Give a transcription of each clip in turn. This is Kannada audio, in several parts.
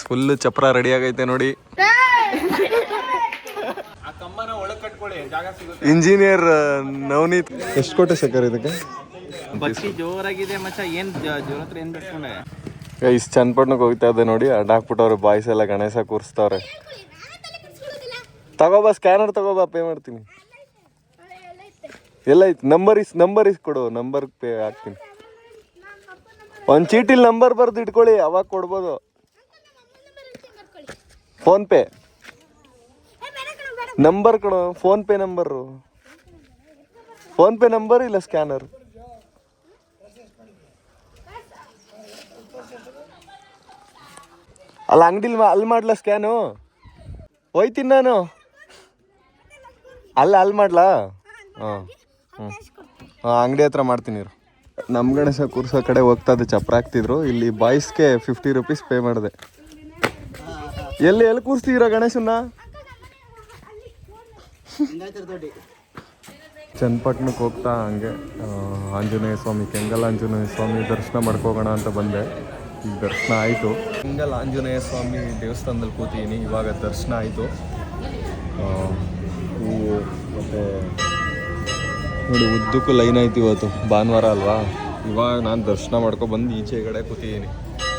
ಫುಲ್ ಚಪ್ರ ರೆಡಿ ಆಗೈತೆ ನೋಡಿ. ಇಂಜಿನಿಯರ್ ನವನೀತ್. ಎಷ್ಟು ಕೊಟ್ಟೆ ಶೇಖರ್ ಇದಕ್ಕೆ? ಜೋರಾಗಿದೆ ಮಚ್ಚ. ಏನ್ ಜೋರ ಹತ್ರ ಏನ್ ಬಿಟ್ಕೊಂಡೆ? ಇಷ್ಟು ಚನ್ನಪಟ್ಟಣಕ್ಕೆ ಹೋಗ್ತಾ ಇದೆ ನೋಡಿ. ಅಡ್ಡ ಹಾಕ್ಬಿಟ್ಟವ್ರೆ ಬಾಯ್ಸ್ ಎಲ್ಲ. ಗಣೇಶ ಕೂರಿಸ್ತವ್ರೆ. ತಗೋಬಾ, ಸ್ಕ್ಯಾನರ್ ತಗೋಬಾ, ಪೇ ಮಾಡ್ತೀನಿ. ಎಲ್ಲ ಐತಿ. ನಂಬರ್ ಕೊಡು, ನಂಬರ್ ಪೇ ಹಾಕ್ತೀನಿ. ಒಂದು ಚೀಟಿಲಿ ನಂಬರ್ ಬರ್ದು ಇಟ್ಕೊಳ್ಳಿ, ಅವಾಗ ಕೊಡ್ಬೋದು. ಫೋನ್ ಪೇ ನಂಬರ್ ಕೊಡು. ಫೋನ್ ಪೇ ನಂಬರ್ ಇಲ್ಲ ಸ್ಕ್ಯಾನರ್. ಅಲ್ಲ ಅಂಗಡಿಲಿ ಅಲ್ಲಿ ಮಾಡ್ಲಾ ಸ್ಕ್ಯಾನು? ಹೋಯ್ತೀನಿ ನಾನು. ಅಲ್ಲಿ ಮಾಡ್ಲಾ? ಹಾಂ ಅಂಗಡಿ ಹತ್ರ ಮಾಡ್ತೀನಿ. ನಮ್ಮ ಗಣೇಶ ಕೂರ್ಸೋ ಕಡೆ ಹೋಗ್ತಾ ಇದ್ದೆ, ಚಪ್ರ ಹಾಕ್ತಿದ್ರು. ಇಲ್ಲಿ ಬಾಯ್ಸ್ಗೆ 50 ರೂಪೀಸ್ ಪೇ ಮಾಡಿದೆ. ಎಲ್ಲಿ ಕೂರಿಸ್ತೀರಾ ಗಣೇಶನ್ನ? ಚನ್ನಪಟ್ಟಣಕ್ಕೆ ಹೋಗ್ತಾ ಹಂಗೆ ಆಂಜನೇಯ ಸ್ವಾಮಿ, ಕೆಂಗಲ್ ಆಂಜನೇಯ ಸ್ವಾಮಿ ದರ್ಶನ ಮಾಡ್ಕೋಗೋಣ ಅಂತ ಬಂದೆ. ಈಗ ದರ್ಶನ ಆಯಿತು. ಕೆಂಗಲ್ ಆಂಜನೇಯ ಸ್ವಾಮಿ ದೇವಸ್ಥಾನದಲ್ಲಿ ಕೂತಿದ್ದೀನಿ. ಇವಾಗ ದರ್ಶನ ಆಯಿತು. ಹೂವು ಮತ್ತು ನೋಡಿ ಉದ್ದಕ್ಕೂ ಲೈನ್ ಆಯ್ತು. ಇವತ್ತು ಭಾನುವಾರ ಅಲ್ವಾ. ಇವಾಗ ನಾನು ದರ್ಶನ ಮಾಡ್ಕೊಬಂದು ಈಚೆ ಕಡೆ ಕೂತಿದ್ದೀನಿ.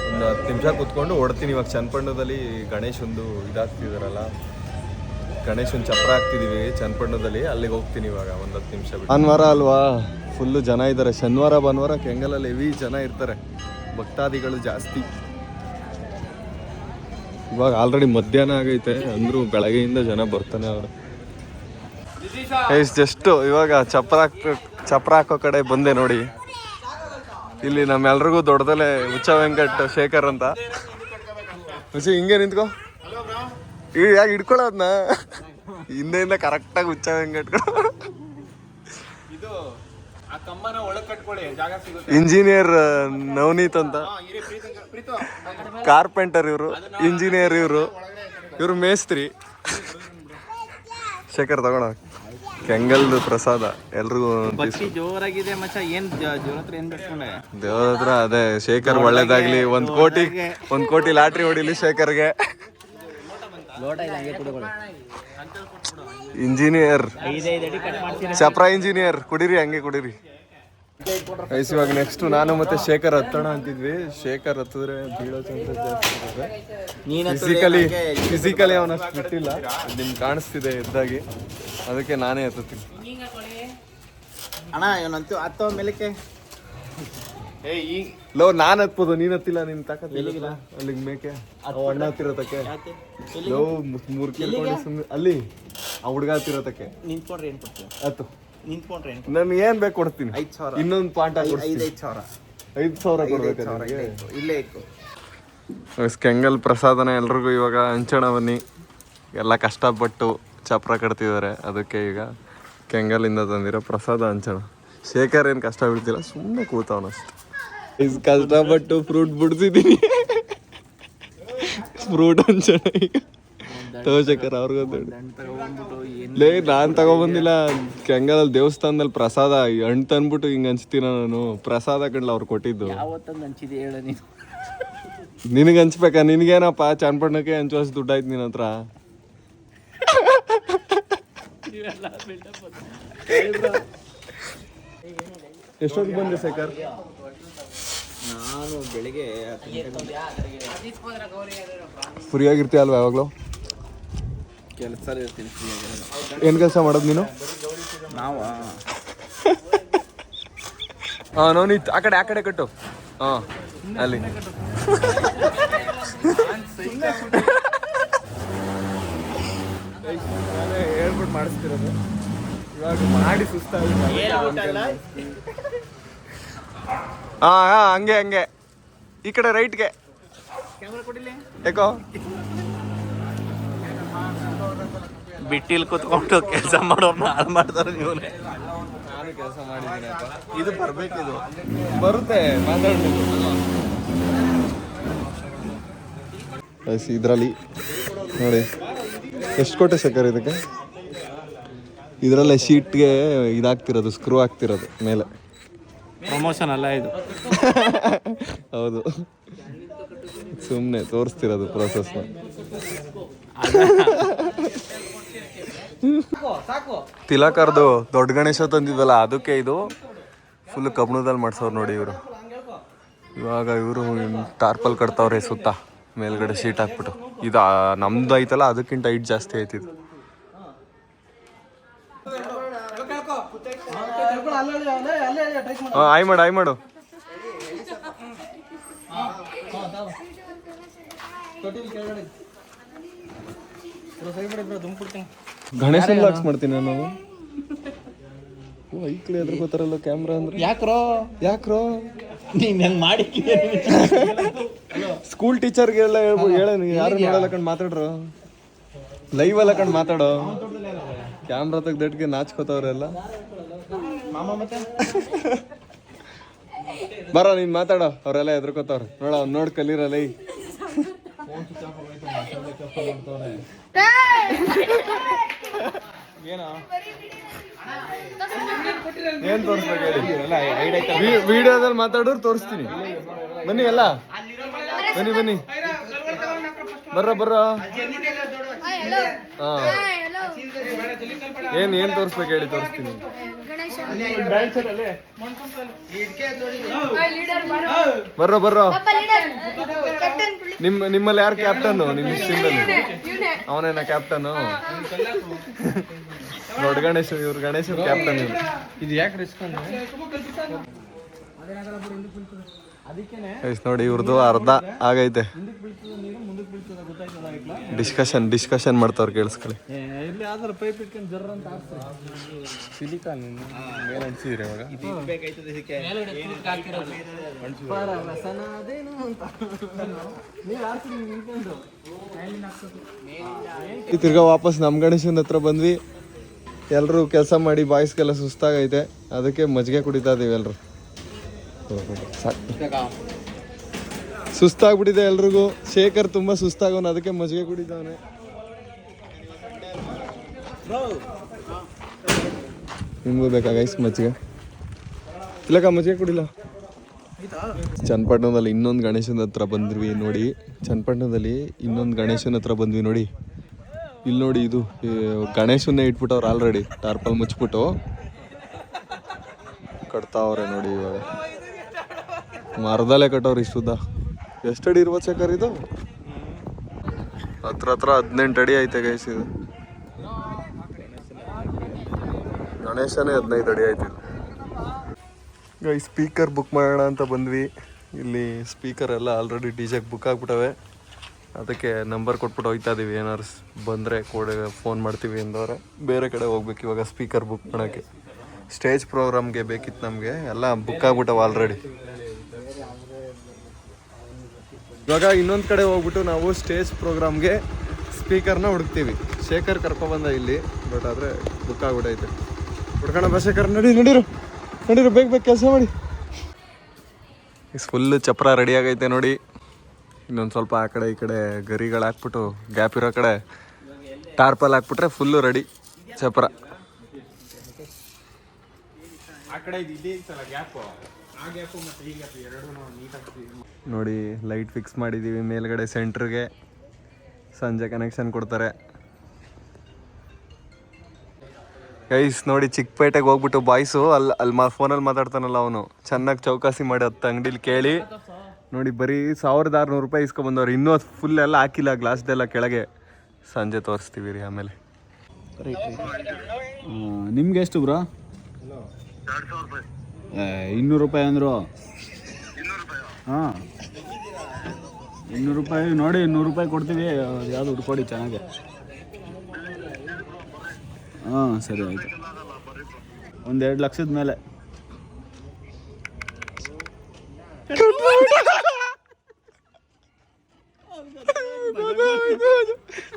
ಒಂದು 10 ನಿಮಿಷ ಕೂತ್ಕೊಂಡು ಹೊಡ್ತೀನಿ. ಇವಾಗ ಚನ್ನಪಟ್ಟಣದಲ್ಲಿ ಗಣೇಶಂದು ಇದಾಗ್ತಿದಾರಲ್ಲ, ಗಣೇಶನ ಚಪ್ರ ಹಾಕ್ತಿದ್ದೀವಿ ಚನ್ನಪಟ್ಟಣದಲ್ಲಿ. ಅಲ್ಲಿಗೆ ಹೋಗ್ತೀನಿ ಇವಾಗ ಒಂದು 10 ನಿಮಿಷ ಬಿಟ್ಟು. ಭಾನುವಾರ ಅಲ್ವಾ, ಫುಲ್ಲು ಜನ ಇದ್ದಾರೆ. ಶನಿವಾರ ಭಾನುವಾರ ಕೆಂಗಲಲ್ಲಿ ಹೆವಿ ಜನ ಇರ್ತಾರೆ, ಭಕ್ತಾದಿಗಳು ಜಾಸ್ತಿ. ಇವಾಗ ಆಲ್ರೆಡಿ ಮಧ್ಯಾಹ್ನ ಆಗೈತೆ, ಅಂದರೂ ಬೆಳಗ್ಗೆಯಿಂದ ಜನ ಬರ್ತಾನೆ ಅವರು. ಜಸ್ಟು ಇವಾಗ ಚಪ್ರ ಹಾಕೋ ಕಡೆ ಬಂದೆ ನೋಡಿ. ಇಲ್ಲಿ ನಮ್ಮೆಲ್ರಿಗೂ ದೊಡ್ಡದಲ್ಲೇ ಹುಚ್ಚ ವೆಂಕಟ್ ಶೇಖರ್ ಅಂತ. ಹುಚ್ಚಿ ಹಿಂಗೆ ನಿಂತ್ಕೋ. ಯಾಕೆ ಹಿಡ್ಕೊಳ್ಳೋದ್ನ ಹಿಂದೆಯಿಂದ ಕರೆಕ್ಟಾಗಿ ಹುಚ್ಚ ವೆಂಕಟ್. ಇಂಜಿನಿಯರ್ ನವನೀತ್ ಅಂತ, ಕಾರ್ಪೆಂಟರ್ ಇವರು, ಇಂಜಿನಿಯರ್ ಇವರು ಮೇಸ್ತ್ರಿ. ಶೇಖರ್ ತಗೋಣ. ಕೆಂಗಲ್ದು ಪ್ರಸಾದ ಎಲ್ರಿಗೂ ಜೋರಾಗಿದೆ ಮಚ್ಚ. ಏನ್ ಜೋರ ಹತ್ರ ಏನ್ ಬಿಟ್ಕೊಂಡೆ? ದೇವ್ರ ಹತ್ರ ಅದೇ ಶೇಖರ್ ಒಳ್ಳೇದಾಗ್ಲಿ. 1 ಕೋಟಿ ಲಾಟ್ರಿ ಹೊಡಿಲಿ ಶೇಖರ್ಗೆ. ಇಂಜಿನಿಯರ್ ಚಪ್ರ ಇಂಜಿನಿಯರ್. ಕುಡೀರಿ, ಹಂಗೆ ಕುಡೀರಿ. ಇವಾಗ ನೆಕ್ಸ್ಟ್ ನಾನು ಮತ್ತೆ ಶೇಖರ್ ಹತ್ತೋಣ ಅಂತಿದ್ವಿ. ಶೇಖರ್ ಹತ್ತಿದ್ರೆ ಬೀಳೋ ಚಾನ್ಸಸ್ ಜಾಸ್ತಿ. ಫಿಸಿಕಲಿ ಅವನಷ್ಟು ಬಿಟ್ಟಿಲ್ಲ, ನಿಮ್ಗೆ ಕಾಣಿಸ್ತಿದೆ ಎದ್ದಾಗಿ. ಅದಕ್ಕೆ ನಾನೇ ಹತ್ತೀನಿ. ಅಣ್ಣ ಇವನಂತೂ ಹತ್ತೋ ಮೇಲಕ್ಕೆ. ಲೋ ನಾನು ಹತ್ಬೋದು, ನೀನ್ ಹತ್ತಿಲ್ಲ. ನಿನ್ ತಾಕತ್ತಿಲ್ಲ ಅಲ್ಲಿಗೆ ಮೇಕೆ ಅಣ್ಣ ಹತ್ತಿರತಕ್ಕೆ. ಲೋ 3 ಕೇಳ್ಕೊಂಡು ಸುಮ್ಮನೆ ಅಲ್ಲಿ ಆ ಹುಡುಗ ಹತ್ತಿರತಕ್ಕೆ ನಿಂತ್ಕೊಂಡ್ರೆ ಏನ್ ಕೊಡ್ತೀವಿ? ಹತ್ತು ನಿಂತ್ಕೊಂಡ್ರೆ ನನ್ಗೆ ಏನ್ ಬೇಕು ಕೊಡ್ತೀನಿ. 5,000. ಇನ್ನೊಂದು ಪಾಠ 5,000 5,000 ಇಲ್ಲೇ ಇತ್ತು. ಕೆಂಗಲ್ ಪ್ರಸಾದನ ಎಲ್ರಿಗೂ ಇವಾಗ ಹಂಚೋಣ ಬನ್ನಿ. ಎಲ್ಲ ಕಷ್ಟಪಟ್ಟು ಚಪ್ರ ಕಟ್ತಿದ್ದಾರೆ, ಅದಕ್ಕೆ ಈಗ ಕೆಂಗಲಿಂದ ತಂದಿರೋ ಪ್ರಸಾದ ಹಂಚೋಣ. ಶೇಖರ್ ಏನು ಕಷ್ಟ ಬೀಳ್ತಿಲ್ಲ, ಸುಮ್ಮನೆ ಕೂತವನಷ್ಟು. ಕಷ್ಟಪಟ್ಟು ಫ್ರೂಟ್ ಬಿಡ್ತಿದ್ದೀನಿ. ಫ್ರೂಟ್ ಹಂಚೋಣ ಈಗ. ಶೇಖರ್ ಅವ್ರಿಗೂ ನಾನು ತಗೊಬಂದಿಲ್ಲ. ಕೆಂಗಲಲ್ಲಿ ದೇವಸ್ಥಾನದಲ್ಲಿ ಪ್ರಸಾದ ಹಣ್ಣು ತಂದ್ಬಿಟ್ಟು ಹಿಂಗೆ ಹಂಚ್ತೀನ ನಾನು. ಪ್ರಸಾದ ಕಂಡ್ಲ ಅವ್ರು ಕೊಟ್ಟಿದ್ದು. ನಿನಗೆ ಹಂಚ್ಬೇಕಾ? ನಿನಗೇನಪ್ಪ ಚನ್ನಪಟ್ಟಣಕ್ಕೆ ಹಂಚುವಷ್ಟು ದುಡ್ಡು ಆಯ್ತು ನಿನ್ನ ಹತ್ರ. ಎಷ್ಟೊತ್ತಿಗೆ ಬಂದೆ ಶೇಖರ್? ನಾನು ಬೆಳಿಗ್ಗೆ ಫ್ರೀ ಆಗಿರ್ತೀಯ ಅಲ್ವಾ ಯಾವಾಗಲೂ? ಕೆಲಸ ಇರ್ತೀನಿ. ಏನು ಕೆಲಸ ಮಾಡೋದು ನೀನು? ನಾವು ನವನೀತ್ ಆ ಕಡೆ ಕಟ್ಟು. ಹಾಂ ಅಲ್ಲಿ ಹೇಳ್ಬಿಟ್ಟು ಮಾಡಿಸ್ತಿರೋದು. ಇವಾಗ ಮಾಡಿ ಸುಸ್ತಾಗ. ಹಂಗೆ ಈ ಕಡೆ ರೈಟ್ಗೆ ಯಾಕೋ ಬಿಟ್ಟಿಲ್ ಕೂತ್ಕೊಂಡು ಕೆಲಸ ಮಾಡೋರ್ನ ಹಾಳು ಮಾಡ್ತಾರೆ ನೀವು. ನಾನು ಕೆಲಸ ಮಾಡಿದ್ದೀನಿ. ಇದು ಬರ್ಬೇಕಿದು ಬರುತ್ತೆ ಮಾತಾಡ್ಬೇಕು. ಇದರಲ್ಲಿ ನೋಡಿ ಎಷ್ಟು ಕೊಟ್ಟೆ ಶೇಖರ್ ಇದಕ್ಕೆ? ಇದರಲ್ಲೇ ಶೀಟ್ಗೆ ಇದಾಗ್ತಿರೋದು, ಸ್ಕ್ರೂ ಆಗ್ತಿರೋದು ಮೇಲೆ. ಪ್ರಮೋಷನ್ ಅಲ್ಲ ಇದು. ಹೌದು. ಸುಮ್ಮನೆ ತೋರಿಸ್ತಿರೋದು ಪ್ರೋಸೆಸ್ನ. ತಿಲಕರ್ದು ದೊಡ್ಡ ಗಣೇಶ ತಂದಿದ್ವಲ್ಲ ಅದಕ್ಕೆ ಇದು ಫುಲ್ ಕಬ್ಬಣದಲ್ಲಿ ಮಾಡ್ಸೋರು ನೋಡಿ ಇವರು. ಇವಾಗ ಇವರು ಟಾರ್ಪಲ್ ಕಟ್ತಾವ್ರೆ ಸುತ್ತ ಮೇಲ್ಗಡೆ ಶೀಟ್ ಹಾಕ್ಬಿಟ್ಟು. ಇದು ನಮ್ದು ಐತಲ್ಲ ಅದಕ್ಕಿಂತ ಹೈಟ್ ಜಾಸ್ತಿ ಆಯ್ತಿದ್ದು. ಆಯ್ ಮಾಡು ಗಣೇಶನ್ ಲಾಕ್ಸ್ ಮಾಡ್ತೀನಿ ನಾನು. ಐಕ್ಲಿ ಎದ್ರಕೋತಾರಲ್ಲ ಕ್ಯಾಮ್ರಾ ಅಂದ್ರೆ ಯಾಕ್ರೋ ನೀನ್ ಮಾಡಿ ಸ್ಕೂಲ್ ಟೀಚರ್ಗೆಲ್ಲ ಹೇಳ ಯಾರು ನೋಡಲ್ಲ ಕಂಡು ಮಾತಾಡ್ರು, ಲೈವ್ ಎಲ್ಲ ಕಂಡು ಮಾತಾಡೋ. ಕ್ಯಾಮ್ರಾ ತೆಗ್ದಟ್ಗೆ ನಾಚ್ಕೋತವ್ರೆಲ್ಲ. ಬರೋ ನೀನ್ ಮಾತಾಡೋ, ಅವರೆಲ್ಲ ಎದ್ರಕೋತಾವ್ರೆ ನೋಡ. ಅವ್ನು ನೋಡ್ ಕಲೀರಲ್ಲ. ಏನ್ ತೋರಿಸ್ಬೇಕು ಹೇಳಿ? ವಿಡಿಯೋದಲ್ಲಿ ಮಾತಾಡೋರು ತೋರಿಸ್ತೀನಿ. ಬನ್ನಿ ಎಲ್ಲ ಬನ್ನಿ ಬರ್ರ. ಹಾ ಏನ್ ತೋರಿಸ್ಬೇಕು ಹೇಳಿ? ತೋರಿಸ್ತೀನಿ. ಬರ್ರ. ನಿಮ್ಮಲ್ಲಿ ಯಾರು ಕ್ಯಾಪ್ಟನ್? ನಿಮ್ಮ ಇಷ್ಟದಲ್ಲಿ ಅವನೇನ ಕ್ಯಾಪ್ಟನ್? ದೊಡ್ಡ ಗಣೇಶ ಇವ್ರು, ಗಣೇಶ ಕ್ಯಾಪ್ಟನ್ ಇವ್ರು. ಇದು ಯಾಕೆ ರಿಸ್ಕ್ ನೋಡಿ, ಇವ್ರದ್ದು ಅರ್ಧ ಆಗೈತೆ. ಡಿಸ್ಕಷನ್ ಮಾಡ್ತಾವ್ರು, ಕೇಳಿಸ್ಕೊಳ್ಳಿ. ತಿರ್ಗಾ ವಾಪಸ್ ನಮ್ ಗಣೇಶನ ಹತ್ರ ಬಂದ್ವಿ. ಎಲ್ರು ಕೆಲಸ ಮಾಡಿ ಬಾಯ್ಸ್ಗೆಲ್ಲ ಸುಸ್ತಾಗೈತೆ, ಅದಕ್ಕೆ ಮಜ್ಜಿಗೆ ಕುಡಿತಾ ಇದೀವಿ ಎಲ್ರು. ಸುಸ್ತಾಗ್ಬಿಟ್ಟಿದೆ ಎಲ್ರಿಗೂ. ಶೇಖರ್ ತುಂಬಾ ಸುಸ್ತಾಗೋನು, ಅದಕ್ಕೆ ಮಜ್ಜಿಗೆ ಕುಡಿತಾವನೆ. ನಿಮ್ಗೂ ಬೇಕಾ ಗೈಸ್ ಮಜ್ಜಿಗೆ? ಇಲ್ಲಕ್ಕ ಮಜ್ಜಿಗೆ ಕುಡಿಲ್ಲ. ಚನ್ನಪಟ್ಟಣದಲ್ಲಿ ಇನ್ನೊಂದು ಗಣೇಶನ ಹತ್ರ ಬಂದ್ವಿ ನೋಡಿ. ಚನ್ನಪಟ್ಟಣದಲ್ಲಿ ಇನ್ನೊಂದು ಗಣೇಶನ ಹತ್ರ ಬಂದ್ವಿ ನೋಡಿ. ಇಲ್ಲಿ ನೋಡಿ, ಇದು ಗಣೇಶನ್ನೇ ಇಟ್ಬಿಟ್ಟವ್ರು ಆಲ್ರೆಡಿ. ಟಾರ್ಪಲ್ ಮುಚ್ಬಿಟ್ಟು ಕಟ್ತಾವ್ರೆ ನೋಡಿ. ಇವಾಗ ಮರದಲ್ಲೇ ಕಟ್ಟವ್ರು ಇಷ್ಟುದ್ದ. ಎಷ್ಟಡಿ ಇರ್ಬೋದು ಶೇಖರ್ ಇದು? ಹತ್ರ 18 ಅಡಿ ಐತೆ ಗೈಸ್. ಇದು ಗಣೇಶನೇ 15 ಅಡಿ ಆಯ್ತು ಗೈ. ಸ್ಪೀಕರ್ ಬುಕ್ ಮಾಡೋಣ ಅಂತ ಬಂದ್ವಿ. ಇಲ್ಲಿ ಸ್ಪೀಕರ್ ಎಲ್ಲ ಆಲ್ರೆಡಿ ಡಿಜೆಗೆ ಬುಕ್ ಆಗ್ಬಿಟ್ಟವೆ. ಅದಕ್ಕೆ ನಂಬರ್ ಕೊಟ್ಬಿಟ್ಟು ಹೋಗ್ತಾ ಇದೀವಿ. ಏನಾರು ಬಂದರೆ ಫೋನ್ ಮಾಡ್ತೀವಿ ಅಂದವ್ರೆ. ಬೇರೆ ಕಡೆ ಹೋಗ್ಬೇಕು ಇವಾಗ ಸ್ಪೀಕರ್ ಬುಕ್ ಮಾಡೋಕ್ಕೆ. ಸ್ಟೇಜ್ ಪ್ರೋಗ್ರಾಮ್ಗೆ ಬೇಕಿತ್ತು ನಮಗೆ, ಎಲ್ಲ ಬುಕ್ ಆಗ್ಬಿಟ್ಟವ ಆಲ್ರೆಡಿ. ಇವಾಗ ಇನ್ನೊಂದು ಕಡೆ ಹೋಗ್ಬಿಟ್ಟು ನಾವು ಸ್ಟೇಜ್ ಪ್ರೋಗ್ರಾಮ್ಗೆ ಸ್ಪೀಕರ್ನ ಹುಡುಕ್ತೀವಿ. ಶೇಖರ್ ಕರ್ಕೊಬಂದ ಇಲ್ಲಿ, ಬಟ್ ಆದರೆ ಬುಕ್ ಆಗ್ಬಿಟ್ಟೈತೆ. ಹುಡ್ಕೋಣ ಬಾ ಶೇಖರ್. ನಡೀರು ಬೇಗ ಕೆಲಸ ಮಾಡಿ. ಫುಲ್ ಚಪ್ರ ರೆಡಿ ಆಗೈತೆ ನೋಡಿ. ಇನ್ನೊಂದು ಸ್ವಲ್ಪ ಆ ಕಡೆ ಈ ಕಡೆ ಗರಿಗಳು ಹಾಕ್ಬಿಟ್ಟು ಗ್ಯಾಪ್ ಇರೋ ಕಡೆ ಟಾರ್ಪಲ್ ಹಾಕ್ಬಿಟ್ರೆ ಫುಲ್ಲು ರೆಡಿ ಚಪ್ರ. ನೋಡಿ ಲೈಟ್ ಫಿಕ್ಸ್ ಮಾಡಿದ್ದೀವಿ ಮೇಲ್ಗಡೆ ಸೆಂಟ್ರಿಗೆ. ಸಂಜೆ ಕನೆಕ್ಷನ್ ಕೊಡ್ತಾರೆ ಗೈಸ್. ನೋಡಿ ಚಿಕ್ಕಪೇಟೆಗೆ ಹೋಗ್ಬಿಟ್ಟು ಬಾಯ್ಸು ಅಲ್ಲಿ ಫೋನಲ್ಲಿ ಮಾತಾಡ್ತಾನಲ್ಲ ಅವನು, ಚೆನ್ನಾಗಿ ಚೌಕಾಸಿ ಮಾಡಿ 10 ಅಂಗಡಿಲಿ ಕೇಳಿ ನೋಡಿ ಬರೀ 1600 ರೂಪಾಯಿ ಇಸ್ಕೊಬಂದವ್ರು. ಇನ್ನೂ ಫುಲ್ ಎಲ್ಲ ಹಾಕಿಲ್ಲ, ಗ್ಲಾಸ್ದೆಲ್ಲ ಕೆಳಗೆ. ಸಂಜೆ ತೋರಿಸ್ತೀವಿ ರೀ ಆಮೇಲೆ. ನಿಮ್ಗೆ ಎಷ್ಟು ಬ್ರೋ? 200 ರೂಪಾಯಿ ಅಂದರು. ಹಾಂ 200 ರೂಪಾಯಿ ನೋಡಿ. 100 ರೂಪಾಯಿ ಕೊಡ್ತೀವಿ, ಯಾವುದು ಹುಡ್ಕೊಡಿ ಚೆನ್ನಾಗೆ. ಹಾಂ ಸರಿ ಆಯಿತು. 1-2 ಲಕ್ಷದ ಮೇಲೆ.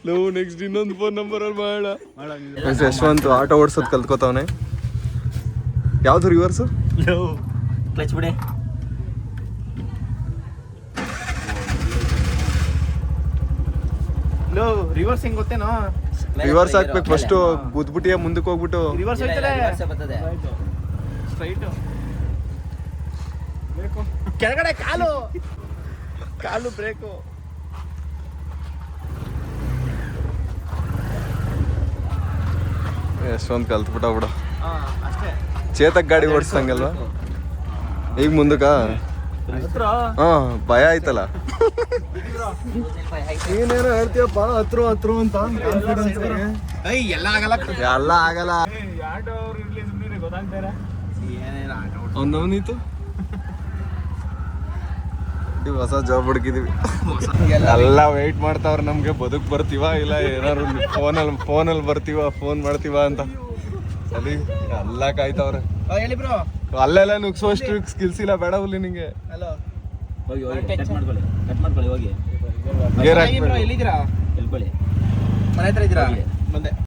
ನಾವು ನೆಕ್ಸ್ಟ್ ಇನ್ನೊಂದು ಫೋನ್ ನಂಬರಲ್ಲಿ ಮಾಡೋಣ. ಯಶವಂತ್ ಆಟೋ ಓಡಿಸೋದು ಕಲ್ತ್ಕೋತಾವನೆ. ಯಾವ್ದು ರಿವರ್ಸು? ಕ್ಲಚ್ ಬಿಡಿ. ರಿವರ್ಸ್ ಹೆಂಗ್ ಗೊತ್ತೇನೋ? ರಿವರ್ಸ್ ಹಾಕ್ಬೇಕು ಫಸ್ಟು. ಗುದ್ಬಿಟ್ಟಿಯ ಮುಂದಕ್ಕೆ ಹೋಗ್ಬಿಟ್ಟು ರಿವರ್ಸ್ ಸ್ಟ್ರೈಟ್ ಕೆಳಗಡೆ ಕಾಲು ಬ್ರೇಕು. ಎಷ್ಟೊಂದು ಕಲ್ತ್ಬಿಟ್ಟ ಬಿಡು. ಅಷ್ಟೇ. ಚೇತಕ್ ಗಾಡಿ ಓಡಿಸ್ದಂಗಲ್ವಾ ಈಗ ಮುಂದಕ್ಕ? ಹಾ ಭಯ ಆಯ್ತಲ್ಲ. ನೀನೇನೋ ಹೇಳ್ತೀಯಪ್ಪ ಹತ್ರ ಅಂತ ಎಲ್ಲ ಆಗಲ್ಲ. ಎಲ್ಲ ಆಗಲ್ಲ. ಅವನವನಿತ್ತು ಹೊಸ ಜಾಬ್ ಹುಡುಕಿದೀವಿ. ಎಲ್ಲ ವೆಯ್ಟ್ ಮಾಡ್ತಾವ್ರ ನಮ್ಗೆ ಬದುಕ್ ಬರ್ತೀವ ಇಲ್ಲ ಏನಾರು ಫೋನಲ್ಲಿ ಬರ್ತೀವ ಫೋನ್ ಮಾಡ್ತೀವ ಅಂತ. ಸರಿ ಎಲ್ಲ ಕಾಯ್ತಾವ್ರೆ. ಅಲ್ಲೆಲ್ಲ ನುಗ್ಸೋಷ್ಟು ಸ್ಕಿಲ್ಸ್ ಇಲ್ಲ ಬೇಡ ಹುಲಿ ನಿಂಗೆ. ಹೋಗಿ ಕಟ್ ಮಾಡ್ಕೊಳ್ಳಿ ಹೋಗಿ. ಗೇರ್ ಹಾಕ್ಬೇಡಿ. ಎಲ್ಲಿದ್ದೀರಾ? ಎಲ್ಕೊಳ್ಳಿ. ಮನೆ ಹತ್ರ ಇದ್ದೀರಾ? ಬಂದೆ.